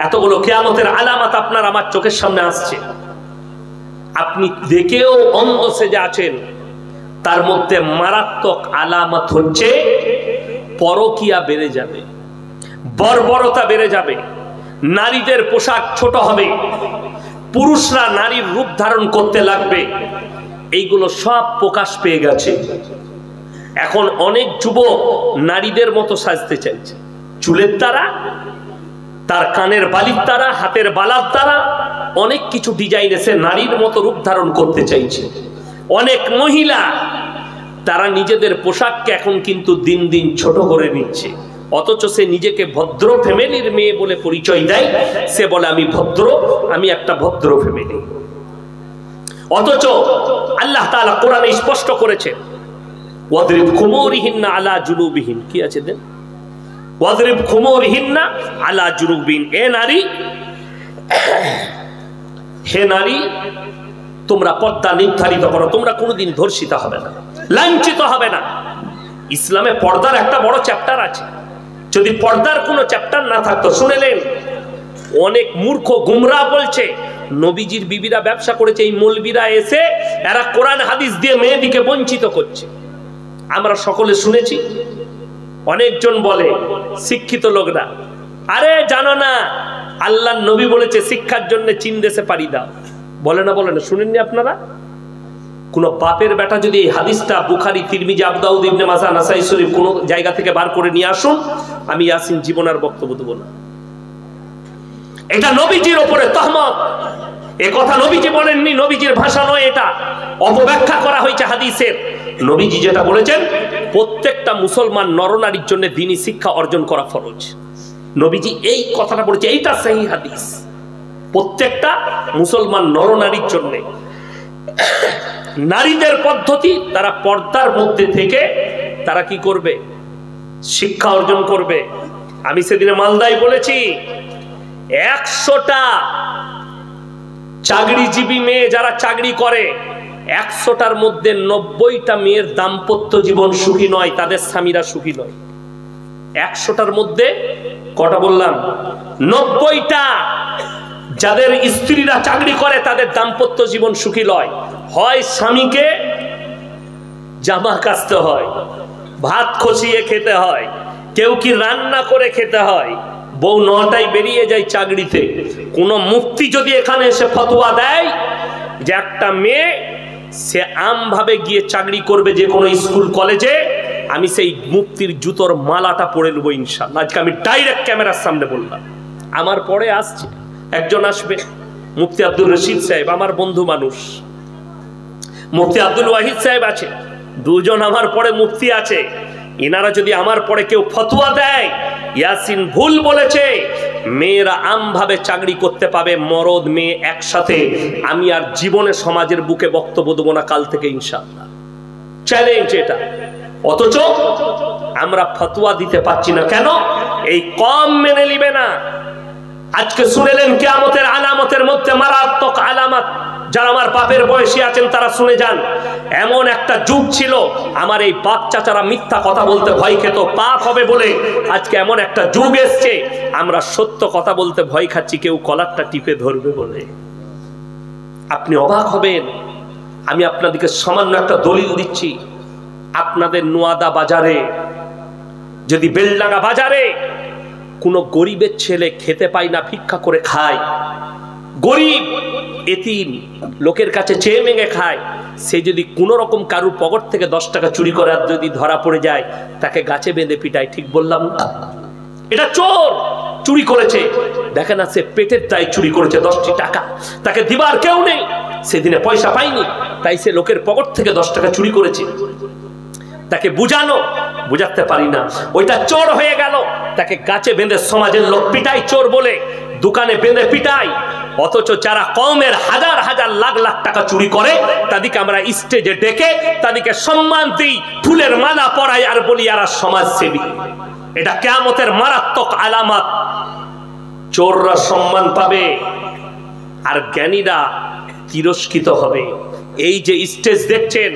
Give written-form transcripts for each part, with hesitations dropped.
এতগুলো কিয়ামতের আলামত আপনার আমার চোখের সামনে আসছে, আপনি দেখেও অন্ধ সেজে আছেন। তার মধ্যে মারাত্মক আলামত হচ্ছে পরকিয়া বেড়ে যাবে, বর্বরতা বেড়ে যাবে, নারীদের পোশাক ছোট হবে, পুরুষরা নারীর রূপ ধারণ করতে লাগবে। এইগুলো সব প্রকাশ পেয়ে গেছে। এখন অনেক যুবক নারীদের মতো সাজতে চাইছে, চুলের দ্বারা, তার কানের বালির দ্বারা, হাতের বালার দ্বারা অনেক কিছু ডিজাইন এসে নারীর মতো রূপ ধারণ করতে চাইছে। অনেক মহিলা তারা নিজেদের পোশাককে এখন কিন্তু দিন দিন ছোট করে নিচ্ছে, অথচ সে নিজেকে ভদ্র ফ্যামিলির মেয়ে বলে পরিচয় দেয়। সে বলে আমি ভদ্র, আমি একটা ভদ্র ফ্যামিলি। অথচ আল্লাহ তাআলা কোরআনে স্পষ্ট করেছেন, ওয়াদরিব খুমুরিহিন্না আলা জুনুবিহিন, কি আছে দেন, ওয়াদরিব খুমুরিহিন্না আলা জুনুবিন। এ নারী, হে নারী, তোমরা পর্দা নির্ধারিত করো, তোমরা কোনোদিন ধর্ষিত হবে না, লাঞ্ছিত হবে না। ইসলামে পর্দার একটা বড় চ্যাপ্টার আছে। যদি পর্দার কোনো চ্যাপ্টার না থাকতো, শুনেলেন অনেক মূর্খ গুমরাহ বলছে নবীজির বিবিরা ব্যবসা করেছে, এই মৌলবীরা এসে এরা কোরআন হাদিস দিয়ে মেয়েদিকে বঞ্চিত করছে। আমরা সকলে শুনেছি। অনেকজন বলে শিক্ষিত লোকরা, আরে জানো না আল্লাহর নবী বলেছে শিক্ষার জন্য চীন দেশে পাড়ি দাও। বলে না, বলে না, শুনেননি আপনারা? কোন বাপের বেটা যদি এই হাদিসটা বুখারী, তিরমিজি, আবু দাউদ, ইবনে মাজাহ, নাসাই শরীফ কোন জায়গা থেকে বার করে নিয়ে আসুন, আমি ইয়াসিন জীবন আর বক্তব্য দেব না। এটা নবীজির উপরে তহমত। এ কথা নবীজি বলেননি, নবীজির ভাষা নয়, এটা অপব্যাখ্যা করা হয়েছে হাদিসের। নবীজি যেটা বলেছেন, প্রত্যেকটা মুসলমান নরনারীর জন্য দ্বীনি শিক্ষা অর্জন করা ফরজ। নবীজি এই কথাটা বলেছে, এইটা সহিহ হাদিস। প্রত্যেকটা মুসলমান নরনারীর জন্য নারীদের পদ্ধতি, তারা পর্দার মধ্যে থেকে তারা কি করবে, শিক্ষা অর্জন করবে। আমি সেদিনে মালদায় বলেছি, 100টা চাকরিজীবী মেয়ে যারা চাকরি করে, 100টার মধ্যে 90টা মেয়ের দাম্পত্য জীবন সুখী নয়, তাদের স্বামীরা সুখী নয়। 100টার মধ্যে কটা বললাম? 90টা যাদের স্ত্রীরা চাকরি করে তাদের দাম্পত্য জীবন সুখী নয়। হয় স্বামীকে জামা কাচতে হয়, ভাত খসিয়ে খেতে হয়, কেউ কি রান্না করে খেতে হয়, বউ 9টায় বেরিয়ে যায় চাকরিতে। কোন মুফতি যদি এখানে এসে ফতোয়া দেয় যে একটা মেয়ে সে আমভাবে গিয়ে চাকরি করবে যে কোনো স্কুল কলেজে, আমি সেই মুফতির জুতোর মালাটা পরে নেবো ইনশাআল্লাহ। আজকে আমি ডাইরেক্ট ক্যামেরার সামনে বললাম। আমার পরে আসছে একজন, আসবে মুফতি আব্দুর রশিদ সাহেব, আমার বন্ধু মানুষ। মুফতি আব্দুল ওয়াহিদ সাহেব আছে, দুজন আমার পরে মুফতি আছে। এনারা যদি আমার পরে কেউ ফতোয়া দেয় ইয়াসিন ভুল বলেছে, মেয়েরা আমভাবে চাকরি করতে পাবে, মরদ মেয়ে একসাথে, আমি আর জীবনে সমাজের বুকে বক্তব্য দেবো না কাল থেকে ইনশাআল্লাহ। চ্যালেঞ্জ এটা। অথচ আমরা ফতোয়া দিতে পারছি না কেন? এই কম মেনে নিবে না। আজকে শুনেলেন কিয়ামতের আলামতের মধ্যে মারাত্মক আলামত। যারা আমার বাপের বয়সী আছেন তারা শুনে যান। এমন একটা যুগ ছিল, আমার এই বাপ চাচারা মিথ্যা কথা বলতে ভয় খেত, পাপ হবে বলে। আজকে এমন একটা যুগ এসছে, আমরা সত্য কথা বলতে ভয় খাচ্ছি, কেউ কলারটা টিপে ধরবে বলে। আপনি অবাক হবেন। আমি আপনাদেরকে সামান্য একটা দলিল দিচ্ছি। আপনাদের নোয়াদা বাজারে, যদি বেলডাঙ্গা বাজারে কোনো গরিবের ছেলে খেতে পায় না, ভিক্ষা করে খায়, গরিব এতিম লোকের কাছে চেয়ে মেঙে খায়, সে যদি কোনো রকম কারুর পকেট থেকে 10 টাকা চুরি করে আর যদি ধরা পড়ে যায়, তাকে গাছে বেঁধে পিটায়। ঠিক বললাম না? এটা চোর, চুরি করেছে। দেখে না, সে পেটের দায়ে চুরি করেছে 10টি টাকা, তাকে দিবার কেউ নেই, সেদিনে পয়সা পাইনি, তাই সে লোকের পকেট থেকে 10 টাকা চুরি করেছে। তাকে বুঝাতে পারি না, ওইটা চোর হয়ে গেল। তাকে গাছে বেঁধে সমাজের লোক পিটায় চোর বলে, দোকানে বেঁধে পিটায়। অথচ যারা কওমের হাজার হাজার লাখ লাখ টাকা চুরি করে, তাদেরকে আমরা স্টেজে ডেকে তাদেরকে সম্মান দিই, ফুলের মালা পরাই আর বলি এরা সমাজসেবী। এটা কিয়ামতের মারাত্মক আলামত। চোররা সম্মান পাবে আর জ্ঞানীরা তিরস্কৃত হবে। এই যে স্টেজ দেখছেন,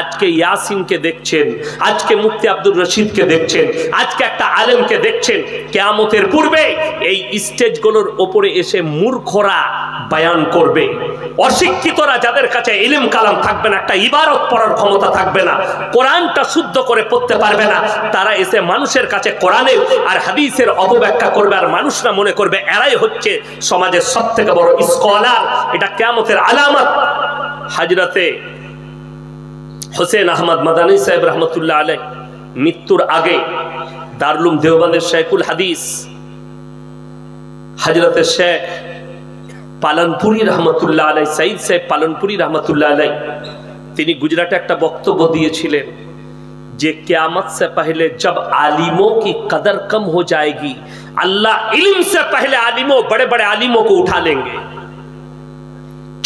আজকে ইয়াসিনকে দেখছেন, আজকে মুফতি আব্দুর রশিদকে দেখছেন, আজকে একটা আলেমকে দেখছেন, কিয়ামতের পূর্বে এই স্টেজগুলোর ওপরে এসে মূর্খরা বয়ান করবে, অশিক্ষিতরা যাদের কাছে ইলম কালাম থাকবে না, একটা ইবারত পড়ার ক্ষমতা থাকবে না, কোরআনটা শুদ্ধ করে পড়তে পারবে না, তারা এসে মানুষের কাছে কোরআনের আর হাদিসের অপব্যাখ্যা করবে, আর মানুষরা মনে করবে এরাই হচ্ছে সমাজের সবথেকে বড় স্কলার। এটা কিয়ামতের আলামত। হযরতে হোসেন আহমদ মাদানী সাহেব রহমতুল্লাহ আলাইহি মৃত্যুর আগে দারুল দেওবন্দের শেখুল হাদিস হযরতে শেখ পালনপুরি রহমতুল্লাহ আলাইহি, সাইদ সাহেব পালনপুরি রহমতুল্লাহ আলাইহি, তিনি গুজরাটে একটা বক্তব্য দিয়েছিলেন যে কিয়ামত से पहले जब आलिमों की कदर कम हो जाएगी, अल्लाह इल्म से पहले आलिमों, बड़े बड़े आलिमों को उठा लेंगे।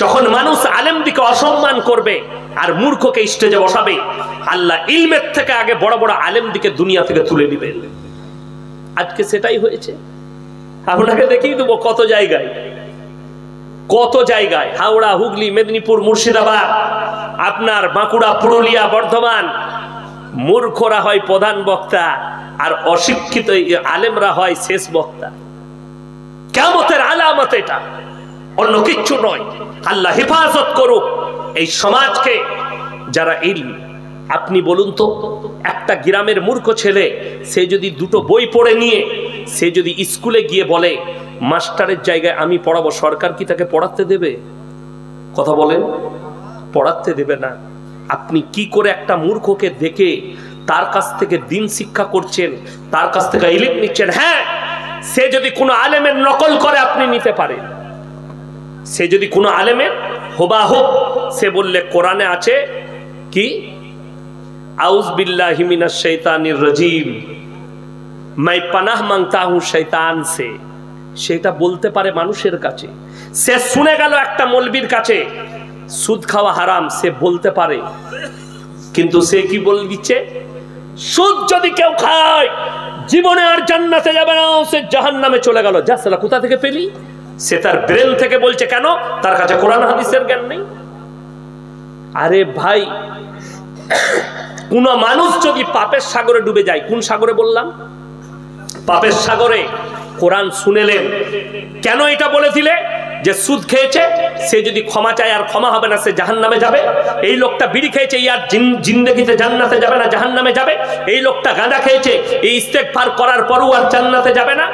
যখন মানুষ আলেম দিকে অসম্মান করবে আর মূর্খকে স্টেজে বসাবে, আল্লাহ ইলমের থেকে আগে বড় বড় আলেম দিকে দুনিয়া থেকে তুলে নেবেন। আজকে সেটাই হয়েছে। আপনাকে দেখিয়ে দেবো কত জায়গায়, কত জায়গায়, হাওড়া, হুগলি, মেদিনীপুর, মুর্শিদাবাদ, আপনার বাঁকুড়া, পুরুলিয়া, বর্ধমান, মূর্খরা হয় প্রধান বক্তা আর অশিক্ষিত আলেমরা হয় শেষ বক্তা। কিয়ামতের আলামত এটা, অন্য কিচ্ছু নয়। আল্লাহ হেফাজত করুক এই সমাজকে। যারা ইলম, আপনি বলুন তো, একটা গ্রামের মূর্খ ছেলে সে যদি দুটো বই পড়ে নিয়ে সে যদি স্কুলে গিয়ে বলে মাস্টারের জায়গায় আমি পড়াবো, সরকার কি তাকে পড়াতে দেবে? কথা বলেন, পড়াতে দেবে না। আপনি কি করে একটা মূর্খকে দেখে তার কাছ থেকে দিন শিক্ষা করছেন, তার কাছ থেকে ইলম নিচ্ছেন? হ্যাঁ, সে যদি কোনো আলেমের নকল করে আপনি নিতে পারেন, সে যদি কোনো আলেমের হুবাহুব সে বললে কোরআনে আছে কি আউজ বিল্লাহি মিনাশ শাইতানির রাজিম, मैं पनाह मांगता हूं शैतान से, সেটা বলতে পারে মানুষের কাছে। সে শুনে গেল একটা মৌলবীর কাছে সুদ খাওয়া হারাম, সে বলতে পারে, কিন্তু সে কি বলে দিচ্ছে? সুদ যদি কেউ খায় জীবনে আর জান্নাতে যাবে না, সে জাহান্নামে চলে গেল। যা সালা, কোথা থেকে পেলি? সে তার ব্রেন থেকে বলছে। কেন? তার কাছে কোরআন হাদিসের জ্ঞান নেই। আরে ভাই, কোন মানুষ যদি পাপের সাগরে ডুবে যায়, কোন সাগরে বললাম? পাপের সাগরে। কোরআন শুনেলেন, কেন এটা বলে দিলে যে সুদ খেয়েছে সে যদি ক্ষমা চায় আর ক্ষমা হবে না, সে জাহান্নামে যাবে। এই লোকটা বিড়ি খেয়েছে, ইয়ার জিন্দেগিতে জান্নাতে যাবে না, জাহান্নামে যাবে। এই লোকটা গাঁজা খেয়েছে, এই ইস্তেগফার করার পরও আর জান্নাতে যাবে না।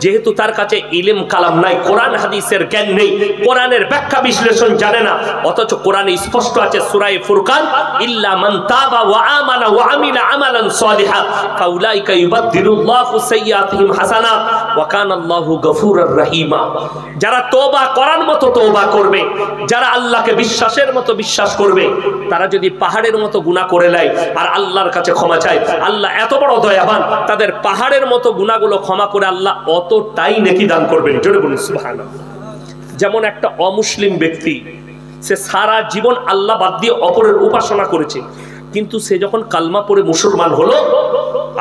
যেহেতু তার কাছে ইলম কালাম নাই, কোরআন হাদিসের জ্ঞান নেই, কোরআনের ব্যাখ্যা বিশ্লেষণ জানে না, অথচ কোরআনে স্পষ্ট আছে সূরা ফুরকান, ইল্লা মান তাবা ওয়া আমানা ওয়া আমিলা আমালান সালিহা ফাউলাইকা ইউবাদদিলুল্লাহু সাইয়্যাতিহিম হাসানাত ওয়া কানাল্লাহু গফুরুর রহিমা। যারা তওবা করার মতো তওবা করবে, যারা আল্লাহকে বিশ্বাসের মতো বিশ্বাস করবে, তারা যদি পাহাড়ের মতো গুনাহ করে নেয় আর আল্লাহর কাছে ক্ষমা চায়, আল্লাহ এত বড় দয়াবান, তাদের পাহাড়ের মতো গুনাহগুলো ক্ষমা করে আল্লাহ অতটাই নেকি দান করবেন। জোরে বলুন সুবহানাল্লাহ। যেমন একটা অমুসলিম ব্যক্তি, সে সারা জীবন আল্লাহ বাদ দিয়ে অপরের উপাসনা করেছে, কিন্তু সে যখন কালমা পড়ে মুসলমান হলো,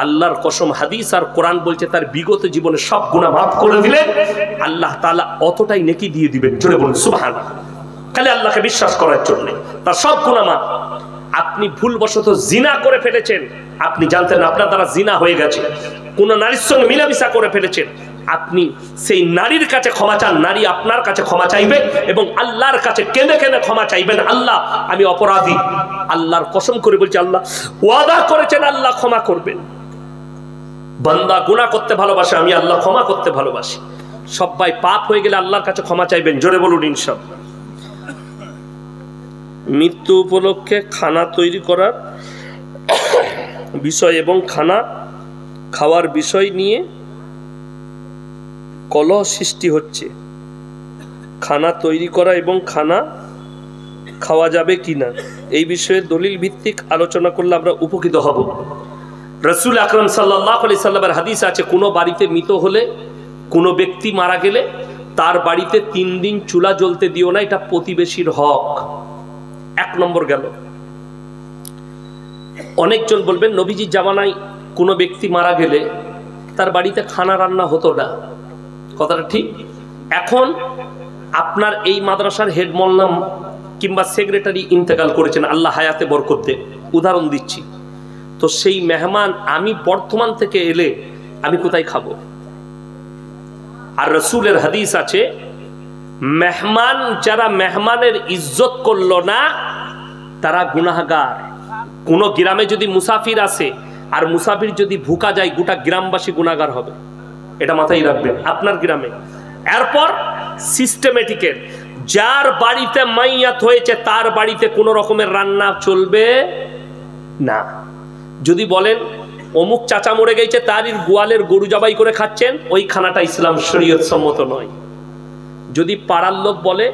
আল্লাহর কসম হাদিস আর কোরআন বলছে তার বিগত জীবনে সব গুনাহ মাফ করে দিলেন, আল্লাহ তাআলা অতটাই নেকি দিয়ে দিবেন। জোরে বলুন সুবহানাল্লাহ। খালি আল্লাহকে বিশ্বাস করার জন্য তার সব গুনাহ মাফ। আপনি ভুলবশত জিনা করে ফেলেছেন, আপনি জানতেন না আপনার দ্বারা জিনা হয়ে গেছে, কোন নারীর সঙ্গে মিলামিশা করে ফেলেছেন, আপনি সেই নারীর কাছে ক্ষমা চান, নারী আপনার কাছে ক্ষমা চাইবে এবং আল্লাহর কাছে কেঁদে কেঁদে ক্ষমা চাইবেন, আল্লাহ আমি অপরাধী। আল্লাহর কসম করে বলছি, আল্লাহ ওয়াদা করেছেন আল্লাহ ক্ষমা করবেন। বান্দা গুনাহ করতে ভালোবাসে, আমি আল্লাহ ক্ষমা করতে ভালোবাসি। সবাই পাপ হয়ে গেলে আল্লাহর কাছে ক্ষমা চাইবেন। জোরে বলুন ইনশাআল্লাহ। মৃত্যু উপলক্ষে খানা তৈরি করার বিষয় এবং খানা খাওয়ার বিষয় নিয়ে কলহ সৃষ্টি হচ্ছে। খানা তৈরি করা এবং খানা খাওয়া যাবে কিনা এই বিষয়ে দলিল ভিত্তিক আলোচনা করলে আমরা উপকৃত হব। রাসূল আকরাম সাল্লাল্লাহু আলাইহি সাল্লামের হাদিস আছে, কোনো বাড়িতে মৃত হলে, কোনো ব্যক্তি মারা গেলে তার বাড়িতে 3 দিন চুলা জ্বলতে দিও না, এটা প্রতিবেশীর হক। 1 নম্বর গেল। অনেকজন বলবেন নবীজির জামানায় কোনো ব্যক্তি মারা গেলে তার বাড়িতে খানা রান্না হতো না, কথাটা ঠিক। এখন আপনার এই মাদ্রাসার হেড মোল্লা কিংবা সেক্রেটারি ইন্তেকাল করেছেন, আল্লাহ হায়াতে বরকত দেন, উদাহরণ দিচ্ছি, তো সেই মেহমান আমি বর্ধমান থেকে এলে আমি কোথায় খাবো? আর রাসূলের হাদিস আছে, মেহমান যারা মেহমানের ইজ্জত করলো না তারা গুনাহগার। কোন গ্রামে যদি মুসাফির আসে আর মুসাফির যদি ভুকা যায়, গোটা গ্রামবাসী গুনাহগার হবে, এটা মাথায় রাখবেন আপনার গ্রামে। এরপর সিস্টেমেটিকের, যার বাড়িতে মাইয়াত হয়েছে তার বাড়িতে কোনো রকমের রান্না চলবে না। যদি বলেন অমুক চাচা মরে গেছে, তার গোয়ালের গরু জবাই করে খাচ্ছেন, ওই খানাটা ইসলাম শরীয়ত সম্মত নয়। যদি পাড়ার লোক বলে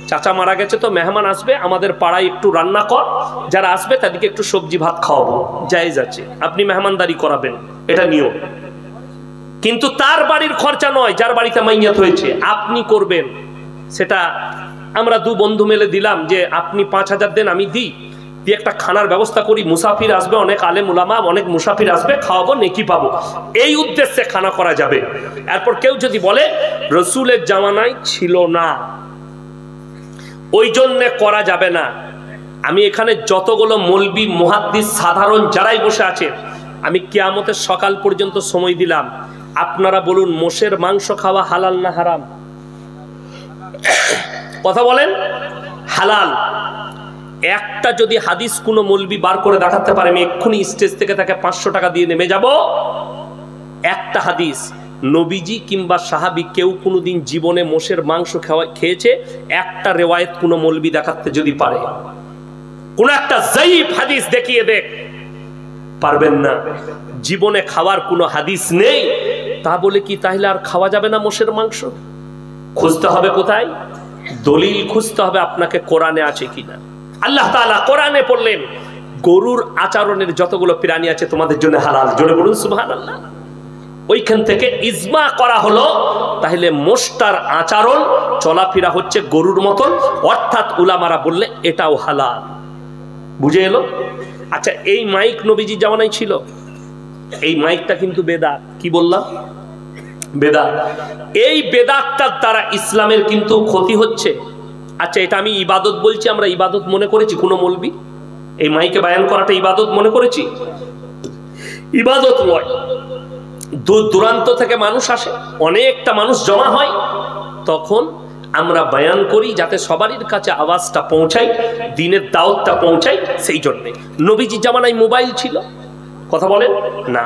চাচা মারা গেছে তো মেহমান আসবে, আমাদের পাড়ায় একটু রান্না কর, যারা আসবে তাদেরকে একটু সবজি ভাত খাওয়াবো, জায়েজ আছে, আপনি মেহমানদারি করাবেন, এটা নিয়ম। কিন্তু তার বাড়ির খরচা নয়, যার বাড়িতে মাইয়াত হয়েছে আপনি করবেন। সেটা আমরা দু বন্ধু মেলে দিলাম যে আপনি 5,000 দেন, আমি দিই, দিয়ে একটা খানার ব্যবস্থা করি, মুসাফির আসবে, অনেক আলেম উলামা, অনেক মুসাফির আসবে, খাওয়াবো, নেকি পাবো, এই উদ্দেশ্যে খানা করা যাবে। এরপর কেউ যদি বলে রসুলের জামানায় ছিল না, ওই জন্যে করা যাবে না, আমি এখানে যতগুলো মৌলবি মুহাদ্দিস সাধারণ যারাই বসে আছে, আমি কিয়ামতের সকাল পর্যন্ত সময় দিলাম, আপনারা বলুন মোষের মাংস খাওয়া হালাল না হারাম? কথা বলেন, হালাল। একটা যদি হাদিস কোনো মৌলবি বার করে দেখাতে পারে, আমি এক্ষুনি স্টেজ থেকে তাকে 500 টাকা দিয়ে নেমে যাব। একটা হাদিস নবীজি কিংবা সাহাবী কেউ কোনোদিন জীবনে মোষের মাংস খেয়েছে, একটা রেওয়ায়েত কোনো মৌলবি দেখাতে যদি পারে, কোন একটা যায়িফ হাদিস দেখিয়ে দেখ, পারবেন না। জীবনে খাওয়ার কোনো হাদিস নেই, তা বলে কি তাহলে আর খাওয়া যাবে না মোষের মাংস? খুঁজতে হবে কোথায়? দলিল খুঁজতে হবে আপনাকে কোরআনে আছে কিনা। আল্লাহ তাআলা কোরআনে বললেন গরুর আচরণের যতগুলো প্রাণী আছে তোমাদের জন্য হালাল, জোরে বলুন সুবহানাল্লাহ। ওইখান থেকে ইজমা করা হলো তাহলে মোষটার আচরণ চলাফেরা হচ্ছে গরুর মতন, অর্থাৎ উলামারা বললে এটাও হালাল। বুঝে এলো? আচ্ছা, এই মাইক নবীজির জামানায় ছিল, এই মাইকটা কিন্তু বেদাত। কি বললাম? বেদাত। এই বেদাতটার দ্বারা ইসলামের কিন্তু ক্ষতি হচ্ছে। আচ্ছা, এটা আমি ইবাদত বলছি, আমরা ইবাদত মনে করেছি কোনো মৌলবি এই মাইকে বায়ান করাটা ইবাদত মনে করেছি? ইবাদত নয়। দূর দূরান্ত থেকে মানুষ আসে, অনেকটা মানুষ জমা হয়, তখন আমরা বায়ান করি যাতে সবারই কাছে আওয়াজটা পৌঁছায়, দ্বীনের দাওয়াতটা পৌঁছায়। সেই জন্যে নবীজির জামানায় মোবাইল ছিল, কথা বলেন না।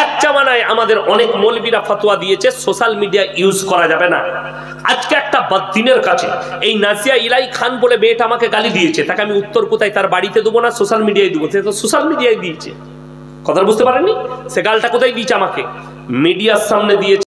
এক জামানায় আমাদের অনেক মৌলবীরা ফতোয়া দিয়েছে সোশ্যাল মিডিয়া ইউজ করা যাবে না। আজকে একটা বদ্দিনের কাছে এই নাজিয়া ইলাই খান বলে মেয়েটা আমাকে গালি দিয়েছে, তাকে আমি উত্তর কোথায়, তার বাড়িতে দেবো না সোশ্যাল মিডিয়ায় দেবো? সে তো সোশ্যাল মিডিয়ায় দিয়েছে, কথা বুঝতে পারেননি? সে গালটা কোথায় দিয়েছে? আমাকে মিডিয়ার সামনে দিয়েছে।